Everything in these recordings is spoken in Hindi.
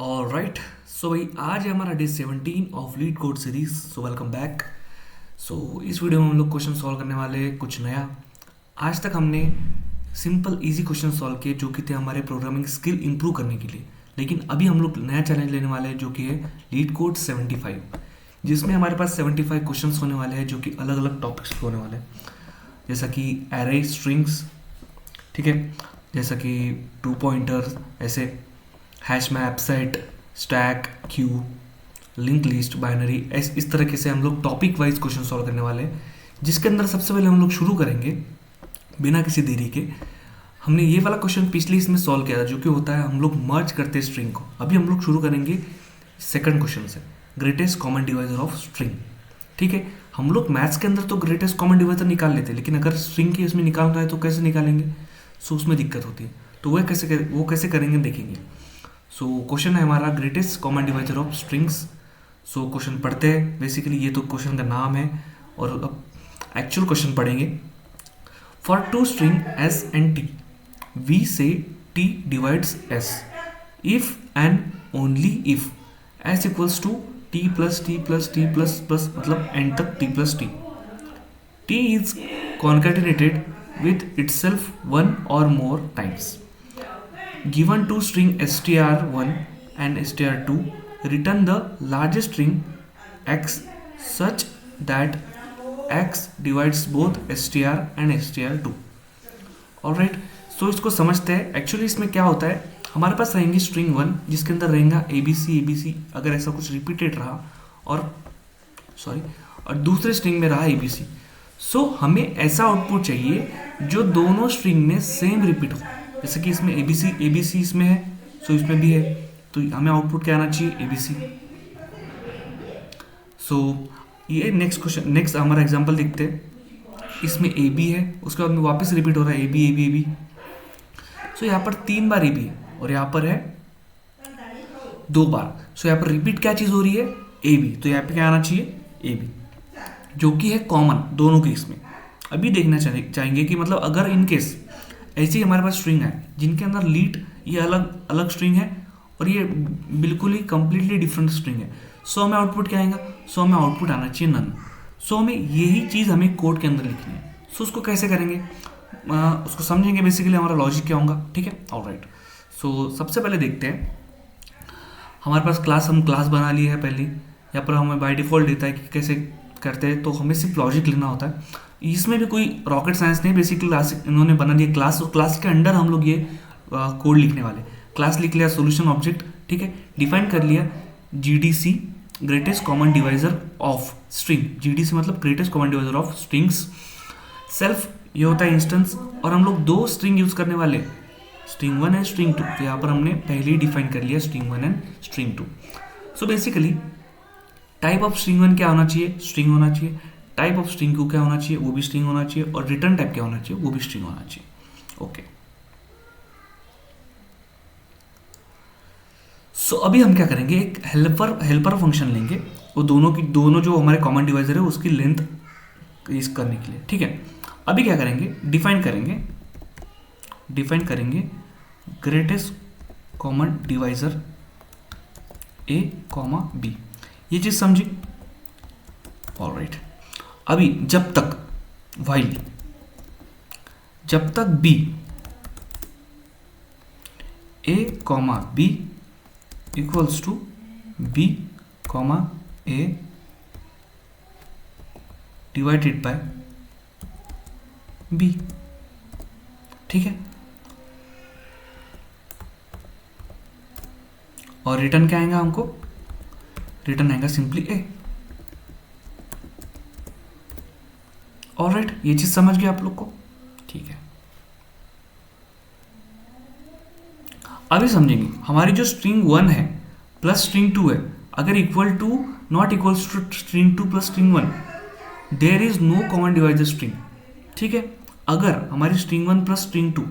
ऑलराइट। सो भाई आज है हमारा day 17 of LeetCode series. So welcome back. So इस वीडियो में हम लोग क्वेश्चन सॉल्व करने वाले हैं कुछ नया। आज तक हमने सिंपल इजी क्वेश्चन सॉल्व किए जो कि थे हमारे प्रोग्रामिंग स्किल इंप्रूव करने के लिए, लेकिन अभी हम लोग नया चैलेंज लेने वाले हैं जो कि है लीड कोड 75, जिसमें हमारे पास 75 क्वेश्चन होने वाले हैं जो कि अलग अलग टॉपिक्स पे होने वाले हैं, जैसा कि एरे स्ट्रिंग्स, ठीक है, जैसा कि 2 पॉइंटर, ऐसे hash map, set, stack, Q, link list, binary, इस तरीके से हम लोग टॉपिक वाइज क्वेश्चन सॉल्व करने वाले हैं। जिसके अंदर सबसे पहले हम लोग शुरू करेंगे बिना किसी देरी के। हमने ये वाला क्वेश्चन पिछले इसमें सॉल्व किया था जो कि होता है हम लोग मर्ज करते हैं स्ट्रिंग को। अभी हम लोग शुरू करेंगे सेकंड क्वेश्चन से, greatest common divisor of string. ठीक है, हम लोग मैथ्स के अंदर तो ग्रेटेस्ट कॉमन डिवाइजर निकाल लेते हैं, लेकिन अगर स्ट्रिंग के इसमें निकालना है तो कैसे निकालेंगे? सो उसमें दिक्कत होती है, तो वो कैसे करेंगे देखेंगे। सो क्वेश्चन है हमारा greatest common divisor of strings. So question पढ़ते हैं। बेसिकली ये तो क्वेश्चन का नाम है और अब एक्चुअल क्वेश्चन पढ़ेंगे। For two string s and t we say t divides s if and only if s equals to t plus t plus t plus plus मतलब एंड तक t plus t. T is concatenated with itself one or more times. Given two string str1 and str2, return the largest string x such that x divides both str and str2. Alright, so इसको समझते हैं। एक्चुअली इसमें क्या होता है, हमारे पास रहेंगी स्ट्रिंग 1 जिसके अंदर रहेगा ABC, अगर ऐसा कुछ रिपीटेड रहा और दूसरे स्ट्रिंग में रहा ABC। सो हमें ऐसा आउटपुट चाहिए जो दोनों स्ट्रिंग में सेम रिपीट हो। जैसे कि इसमें ABC इसमें है, सो इसमें भी है, तो हमें आउटपुट क्या आना चाहिए? ABC। सो ये नेक्स्ट हमारा एग्जांपल देखते हैं। इसमें AB है, उसके बाद में वापस रिपीट हो रहा है AB। सो यहाँ पर 3 बार AB है और यहाँ पर है 2 बार। सो यहाँ पर रिपीट क्या चीज़ हो रही है? AB। तो यहाँ पे क्या आना चाहिए? AB, जो कि है कॉमन दोनों केस में। अभी देखना चाहेंगे कि मतलब अगर इन केस ऐसे ही हमारे पास स्ट्रिंग है जिनके अंदर लीड ये अलग अलग स्ट्रिंग है और ये बिल्कुल ही कंप्लीटली डिफरेंट स्ट्रिंग है, सो हमें आउटपुट क्या आएगा? सो हमें आउटपुट आना चाहिए नन। सो हमें यही चीज़ हमें कोड के अंदर लिखनी है। सो उसको कैसे करेंगे उसको समझेंगे। बेसिकली हमारा लॉजिक क्या होगा, ठीक है। ऑलराइट, सो सबसे पहले देखते हैं। हमारे पास हम क्लास बना लिए है पहले। यहाँ पर हमें बाय डिफॉल्ट देता है कि कैसे करते हैं, तो हमें सिर्फ लॉजिक लिखना होता है। इसमें भी कोई रॉकेट साइंस नहीं, बेसिकली क्लास इन्होंने बना दिया क्लास, और क्लास के अंडर हम लोग ये कोड लिखने वाले। क्लास लिख लिया सोल्यूशन ऑब्जेक्ट, ठीक है, डिफाइन कर लिया GDC greatest common divisor of string. GDC मतलब greatest common divisor of strings. Self ये होता है इंस्टेंस, और हम लोग 2 स्ट्रिंग यूज करने वाले, स्ट्रिंग 1 एंड स्ट्रिंग 2। तो यहाँ पर हमने पहले ही डिफाइन कर लिया string 1 and string 2। So basically type of string 1 क्या होना चाहिए? स्ट्रिंग होना चाहिए। टाइप ऑफ स्ट्रिंग 2 क्या होना चाहिए? वो भी स्ट्रिंग होना चाहिए। और रिटर्न टाइप क्या होना चाहिए? वो भी स्ट्रिंग होना चाहिए। ओके, सो अभी हम क्या करेंगे, एक हेल्पर फंक्शन लेंगे। वो दोनों जो हमारे कॉमन डिवाइजर है उसकी लेंथ इस करने के लिए, ठीक है। अभी क्या करेंगे, डिफाइन करेंगे greatest common divisor A, B। ये चीज समझी? ऑलराइट, अभी जब तक B A, B equals to B, A divided by B, ठीक है। और रिटर्न क्या आएगा हमको? रिटर्न आएगा सिंपली A। ऑलराइट, ये चीज समझ गए आप लोग को? ठीक है। अभी समझेंगे हमारी जो स्ट्रिंग 1 है प्लस स्ट्रिंग 2 है, अगर equal to not equals to string 2 plus string 1, there is no common divisor string, ठीक है। अगर हमारी string 1 plus string 2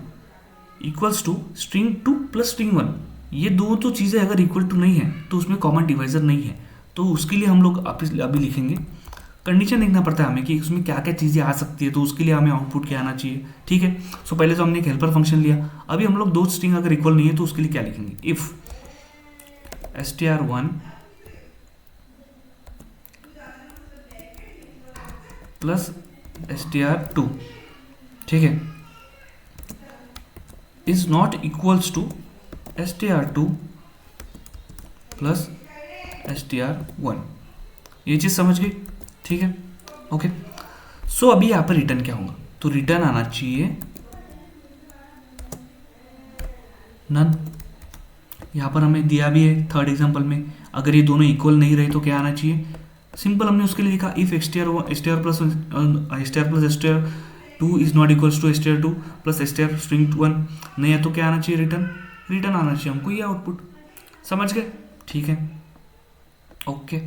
equals to string 2 plus string 1, ये दो तो चीज़ें अगर इक्वल टू नहीं है तो उसमें कॉमन डिवाइजर नहीं है। तो उसके लिए हम लोग अभी लिखेंगे कंडीशन देखना पड़ता है हमें कि उसमें क्या क्या चीज़ें आ सकती है, तो उसके लिए हमें आउटपुट क्या आना चाहिए। ठीक है, सो पहले तो हमने एक हेल्पर फंक्शन लिया, अभी हम लोग दो स्ट्रिंग अगर इक्वल नहीं है तो उसके लिए क्या लिखेंगे, इफ़ str1 प्लस str2, ठीक है, is not equals to str2 plus str1। ये चीज समझ गई, ठीक है, ओके। सो अभी यहाँ पर रिटर्न क्या होगा, तो रिटर्न आना चाहिए नन। यहाँ पर हमें दिया भी है थर्ड एग्जांपल में, अगर ये दोनों इक्वल नहीं रहे तो क्या आना चाहिए, सिंपल हमने उसके लिए लिखा if str plus str2 is not equals to str2 plus str1 नहीं है तो क्या आना चाहिए, रिटर्न आना चाहिए हमको ये आउटपुट। समझ गए, ठीक है, ओके,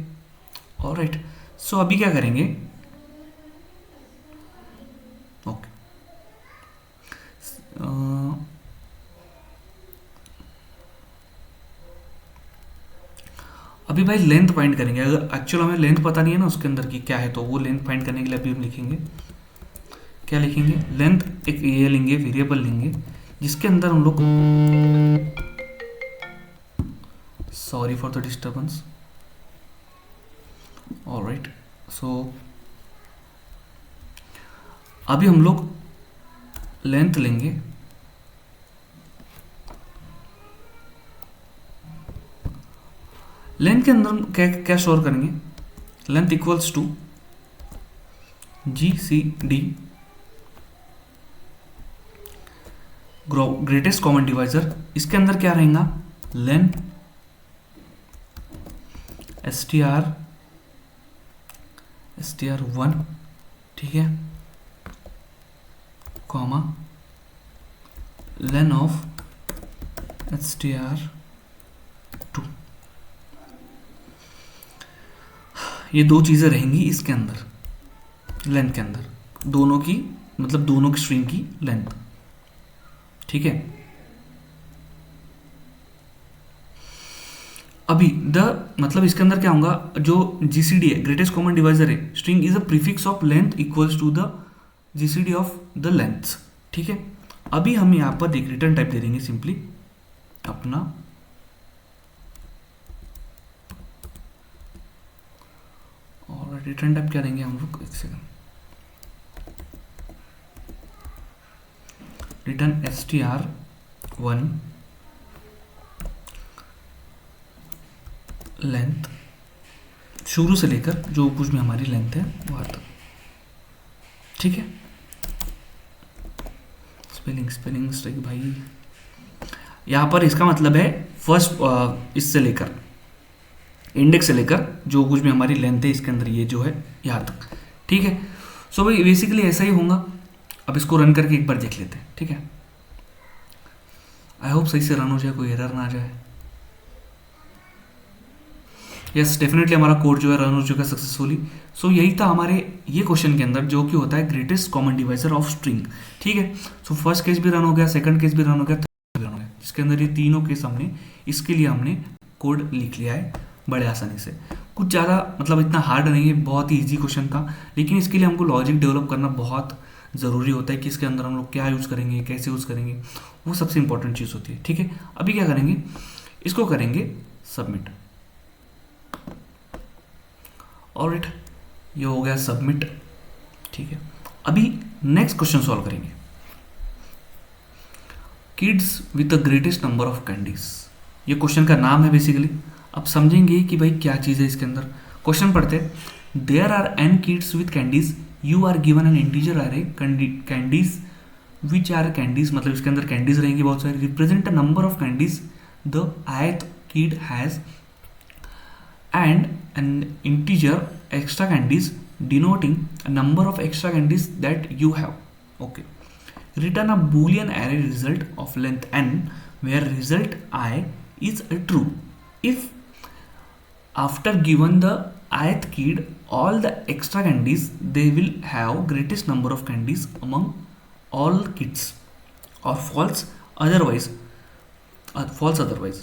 ऑलराइट। सो अभी क्या करेंगे, ओके, अभी भाई लेंथ फाइंड करेंगे। अगर एक्चुअल हमें लेंथ पता नहीं है ना उसके अंदर की क्या है, तो वो लेंथ फाइंड करने के लिए अभी हम लिखेंगे, क्या लिखेंगे, लेंथ एक ये लेंगे, वेरिएबल लेंगे जिसके अंदर हम लोग, sorry for the disturbance, alright. So अभी हम लोग लेंथ लेंगे, लेंथ के अंदर हम क्या क्या स्टोर करेंगे, length equals to GCD greatest common divisor, इसके अंदर क्या रहेगा, लेन str1, ठीक है, कॉमा लेन ऑफ str2। ये दो चीजें रहेंगी इसके अंदर, लेंथ के अंदर, दोनों की मतलब दोनों की स्ट्रिंग की लेंथ, ठीक है। अभी मतलब इसके अंदर क्या होगा, जो GCD है ग्रेटेस्ट कॉमन डिवाइजर है, string is a prefix of length equals to the GCD of the length, ठीक है। अभी हम यहां पर एक रिटर्न टाइप दे देंगे सिंपली अपना, और रिटर्न टाइप क्या देंगे हम लोग, एक सेकंड, रिटर्न str1 लेंथ, शुरू से लेकर जो कुछ भी हमारी लेंथ है वहां तक, ठीक है। स्पेलिंग मिस्टेक भाई, यहां पर इसका मतलब है फर्स्ट इससे लेकर इंडेक्स से लेकर जो कुछ भी हमारी लेंथ है इसके अंदर ये जो है यहाँ तक, ठीक है। सो भाई बेसिकली ऐसा ही होगा। अब इसको रन करके एक बार देख लेते हैं, ठीक है। आई होप सही से रन हो जाए, कोई एरर ना आ जाए। यस डेफिनेटली हमारा कोड जो है रन हो चुका है सक्सेसफुली। सो यही था हमारे ये क्वेश्चन के अंदर, जो कि होता है greatest common divisor of string, ठीक है। सो फर्स्ट केस भी रन हो गया, सेकंड केस भी रन हो गया, थर्ड भी रन हो गया, जिसके अंदर ये तीनों केस हमने इसके लिए हमने कोड लिख लिया है बड़े आसानी से। कुछ ज़्यादा मतलब इतना हार्ड नहीं है, बहुत ही ईजी क्वेश्चन था, लेकिन इसके लिए हमको लॉजिक डेवलप करना बहुत ज़रूरी होता है कि इसके अंदर हम लोग क्या यूज़ करेंगे, कैसे यूज़ करेंगे, वो सबसे इंपॉर्टेंट चीज़ होती है, ठीक है। अभी क्या करेंगे, इसको करेंगे सबमिट। ऑलराइट, ये हो गया सबमिट, ठीक है। अभी नेक्स्ट क्वेश्चन सॉल्व करेंगे, kids with the greatest number of candies. ये क्वेश्चन का नाम है बेसिकली। अब समझेंगे कि भाई क्या चीज़ है इसके अंदर। क्वेश्चन पढ़ते हैं, there are n kids with candies, you are given an integer array candies which are candies, मतलब इसके अंदर कैंडीज रहेंगी बहुत सारी, represent a number of candies the ith kid has and an integer extra candies denoting a number of extra candies that you have. Okay, return a boolean array result of length n where result I is true if after given the ith kid all the extra candies they will have greatest number of candies among all kids, or false otherwise,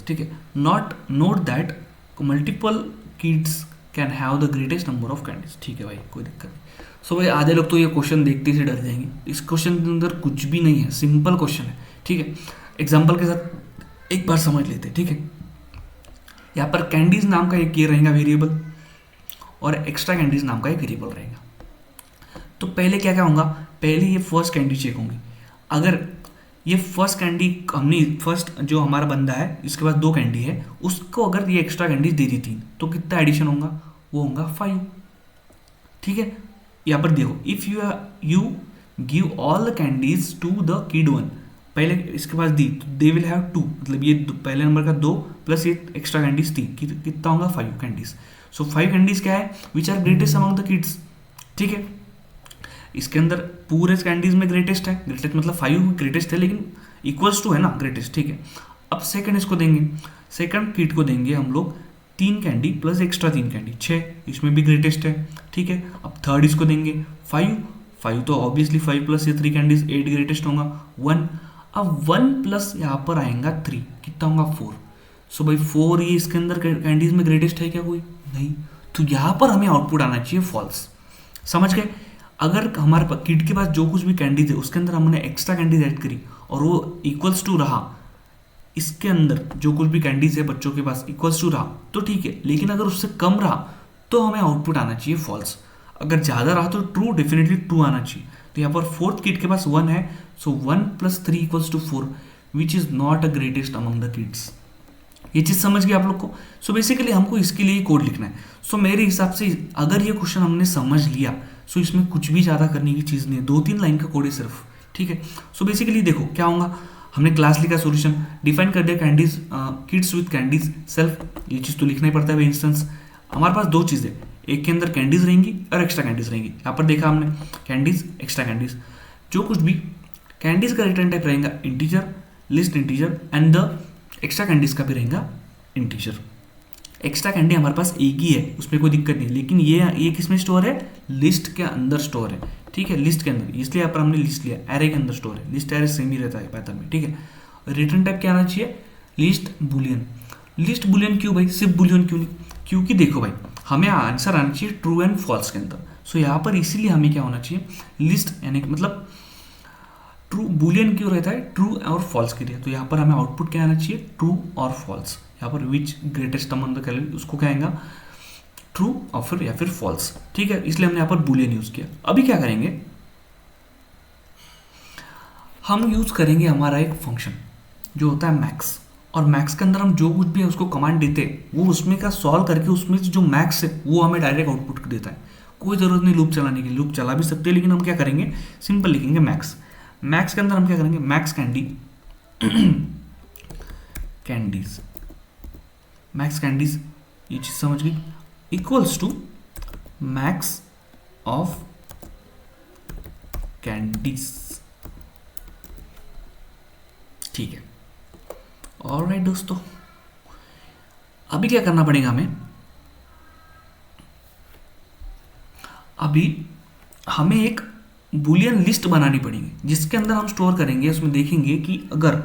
ठीक है। Note that multiple kids can have the greatest number of candies, ठीक है भाई, कोई दिक्कत नहीं। सो भाई आधे लोग तो ये क्वेश्चन देखते ही डर जाएंगे। इस क्वेश्चन के अंदर कुछ भी नहीं है, सिंपल क्वेश्चन है, ठीक है। एग्जाम्पल के साथ एक बार समझ लेते हैं, ठीक है। यहाँ पर कैंडीज नाम का एक ये रहेगा वेरिएबल और एक्स्ट्रा कैंडीज नाम का एक वेरिएबल रहेगा। तो पहले क्या क्या होगा, पहले ये फर्स्ट कैंडी चेक होंगी। अगर ये फर्स्ट कैंडी हमने फर्स्ट जो हमारा बंदा है इसके पास 2 कैंडी है, उसको अगर ये एक्स्ट्रा कैंडीज दे दी 3 तो कितना एडिशन होगा, वो होगा 5। ठीक है, यहाँ पर देखो if you give all the candies to the kid 1, पहले इसके पास दी तो दे विल हैव 2, मतलब ये पहले नंबर का 2 प्लस ये एक्स्ट्रा कैंडीज 3, कितना होगा 5 कैंडीज। सो 5 कैंडीज क्या है, which are greatest among the kids. ठीक है, इसके अंदर पूरे कैंडीज में ग्रेटेस्ट है, ग्रेटेस्ट मतलब 5 ग्रेटेस्ट है लेकिन इक्वल्स टू है ना ग्रेटेस्ट। ठीक है, अब सेकंड इसको देंगे, सेकंड किड को देंगे हम लोग 3 कैंडी प्लस एक्स्ट्रा 3 कैंडी 6, इसमें भी ग्रेटेस्ट है। ठीक है, अब थर्ड इसको देंगे 5 तो ऑब्वियसली 5 प्लस ये 3 कैंडीज 8 ग्रेटेस्ट होगा 1। अब 1 प्लस यहाँ पर आएगा 3, कितना होगा 4। सो भाई 4 ये इसके अंदर कैंडीज में ग्रेटेस्ट है क्या, कोई नहीं, तो यहाँ पर हमें आउटपुट आना चाहिए फॉल्स। समझ गए, अगर हमारे पास किड के पास जो कुछ भी कैंडीज है उसके अंदर हमने एक्स्ट्रा कैंडीज ऐड करी और वो इक्वल्स टू रहा, इसके अंदर जो कुछ भी कैंडीज है बच्चों के पास इक्वल्स टू रहा तो ठीक है, लेकिन अगर उससे कम रहा तो हमें आउटपुट आना चाहिए फॉल्स। अगर ज़्यादा रहा तो ट्रू, डेफिनेटली ट्रू आना चाहिए। तो यहाँ पर फोर्थ किड के पास 1 है, so 1 plus 3 equals to 4 which is not a greatest among the kids. ये चीज़ समझ गए आप लोग को। सो बेसिकली हमको इसके लिए कोड लिखना है। सो मेरे हिसाब से अगर ये क्वेश्चन हमने समझ लिया सो इसमें कुछ भी ज़्यादा करने की चीज़ नहीं है, 2-3 लाइन का कोड है सिर्फ। ठीक है, सो बेसिकली देखो क्या होगा, हमने क्लास लिखा, सॉल्यूशन डिफाइन कर दिया, candies kids with candies self, ये चीज़ तो लिखना ही पड़ता है इंस्टेंस। हमारे पास 2 चीज़ें, एक के अंदर कैंडीज रहेंगी और एक्स्ट्रा कैंडीज रहेंगी। यहाँ पर देखा हमने कैंडीज एक्स्ट्रा कैंडीज, जो कुछ भी कैंडीज का रिटर्न टाइप रहेगा integer, list integer and the extra candies का भी रहेगा इंटीजर। एक्स्ट्रा कैंडी हमारे पास एक ही है, उसमें कोई दिक्कत नहीं, लेकिन ये किस में स्टोर है, लिस्ट के अंदर स्टोर है। ठीक है, लिस्ट के अंदर, इसलिए यहाँ पर हमने लिस्ट लिया, एरे के अंदर स्टोर है, लिस्ट एरे सेम ही रहता है पैटर्न में। ठीक है, रिटर्न टाइप क्या आना चाहिए, लिस्ट बुलियन। लिस्ट बुलियन क्यों भाई, सिर्फ बुलियन क्यों नहीं, क्योंकि देखो भाई हमें आंसर आना चाहिए ट्रू एंड फॉल्स के अंदर। सो यहाँ पर इसीलिए हमें क्या होना चाहिए, लिस्ट यानी मतलब ट्रू, बुलियन क्यों रहता है, ट्रू और फॉल्स के लिए। तो यहाँ पर हमें आउटपुट क्या आना चाहिए, ट्रू और फॉल्स। यहाँ पर which greatest among the candies, उसको क्या आएगा ट्रू और फिर या फिर फॉल्स। ठीक है, इसलिए हमने यहाँ पर बुलियन यूज किया। अभी क्या करेंगे, हम यूज करेंगे हमारा एक फंक्शन जो होता है मैक्स, और मैक्स के अंदर हम जो कुछ भी है उसको कमांड देते हैं, वो उसमें का सॉल्व करके उसमें जो मैक्स है वो हमें डायरेक्ट आउटपुट देता है। कोई ज़रूरत नहीं लूप चलाने की, लूप चला भी सकते हैं, लेकिन हम क्या करेंगे, सिंपल लिखेंगे मैक्स। मैक्स के अंदर हम क्या करेंगे, max candy candies, max candies, ये चीज़ समझ गई, equals to max of candies. ठीक है, ऑलराइट दोस्तों, अभी क्या करना पड़ेगा हमें, अभी हमें एक बुलियन लिस्ट बनानी पड़ेगी जिसके अंदर हम स्टोर करेंगे, उसमें देखेंगे कि अगर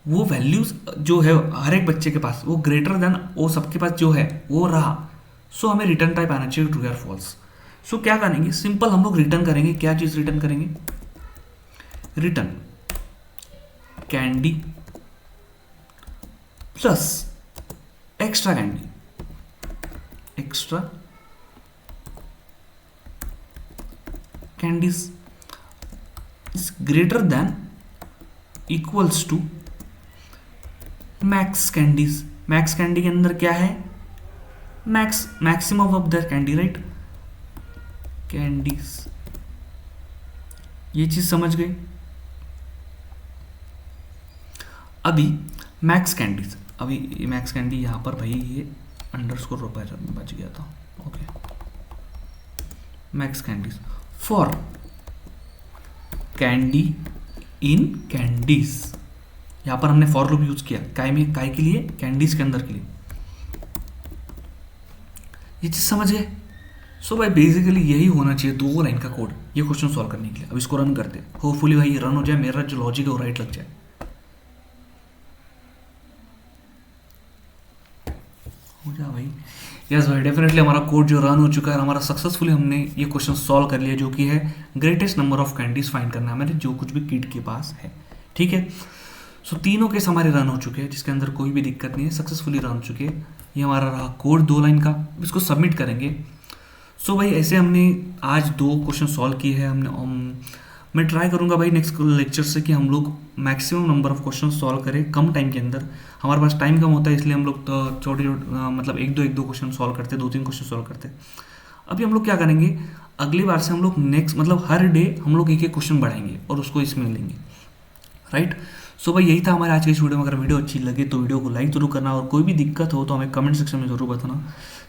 वो वैल्यूज जो है हर एक बच्चे के पास वो ग्रेटर देन वो सबके पास जो है वो रहा, सो हमें रिटर्न टाइप आना चाहिए ट्रू या फॉल्स। सो क्या करेंगे, सिंपल हम लोग रिटर्न करेंगे, क्या चीज़ रिटर्न करेंगे, return candy plus extra candy, extra candies is greater than equals to max candies. Max candy के अंदर क्या है, max, maximum of the candy, right, candies. ये चीज समझ गए। अभी मैक्स कैंडीज, अभी ये मैक्स कैंडी यहाँ पर भाई ये अंडरस्कोर रोपायर में बच गया था, okay, max candies for candy in candies. यहाँ पर हमने फॉर लूप यूज किया, काय के लिए, कैंडीज के अंदर के लिए। ये चीज समझ गए। सो भाई बेसिकली यही होना चाहिए 2 लाइन का कोड ये क्वेश्चन सॉल्व करने के लिए। अब इसको रन करते हैं, होपफुली भाई रन हो जाए, मेरा जो लॉजिक है वो राइट लग जाए। हो जा भाई, यस भाई, डेफिनेटली हमारा कोड जो रन हो चुका है, हमारा सक्सेसफुली हमने ये क्वेश्चन सॉल्व कर लिया, जो कि है greatest number of candies find करना है हमारे जो कुछ भी किड के पास है। ठीक है, सो तीनों केस हमारे रन हो चुके हैं, जिसके अंदर कोई भी दिक्कत नहीं है, सक्सेसफुली रन हो चुके हैं। ये हमारा रहा कोड 2 लाइन का, इसको सबमिट करेंगे। सो भाई ऐसे हमने आज 2 क्वेश्चन सॉल्व किए हैं मैं ट्राई करूंगा भाई नेक्स्ट लेक्चर से कि हम लोग maximum number of question solve करें कम टाइम के अंदर। हमारे पास टाइम कम होता है, इसलिए हम लोग तो छोटे छोटे मतलब एक दो क्वेश्चन सॉल्व करते, 2-3 क्वेश्चन सॉल्व करते। अभी हम लोग क्या करेंगे, अगली बार से हम लोग नेक्स्ट मतलब हर डे हम लोग एक क्वेश्चन बढ़ाएंगे और उसको इसमें लेंगे, राइट। सो भाई यही था हमारे आज के इस वीडियो में। अगर वीडियो अच्छी लगे तो वीडियो को लाइक जरूर करना, और कोई भी दिक्कत हो तो हमें कमेंट सेक्शन में जरूर बताना।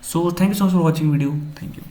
So thank you so much for watching video, thank you.